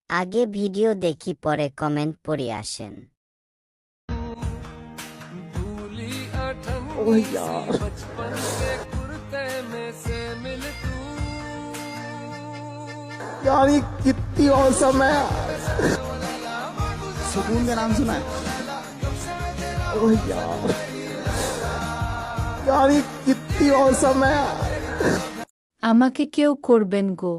আগে ভিডিও দেখি পরে কমেন্ট পড়ে আসেন। ओह यार यार ये कितनी औसम है। सुकून का नाम सुना है? ओह यार यार ये कितनी औसम है। আমাকে কেউ করবেন গো।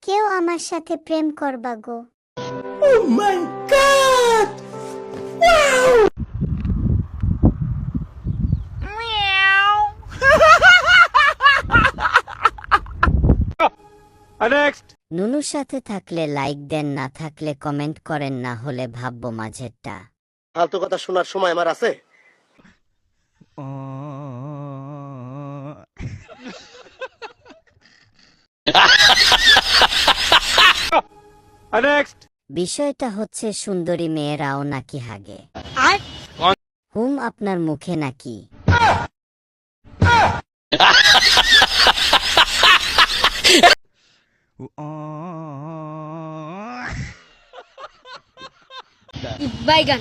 কেউ আমার সাথে প্রেম করবা গো। Oh my god! Wow! নুনুর সাথে থাকলে লাইক দেন, না থাকলে কমেন্ট করেন, না হলে ভাববো মাঝেরটা। ফালতু কথা শোনার সময় আমার আছে? বিষয়টা হচ্ছে সুন্দরী মেয়েরাও নাকি হাগে। হুম, আপনার মুখে নাকি? বাইগান।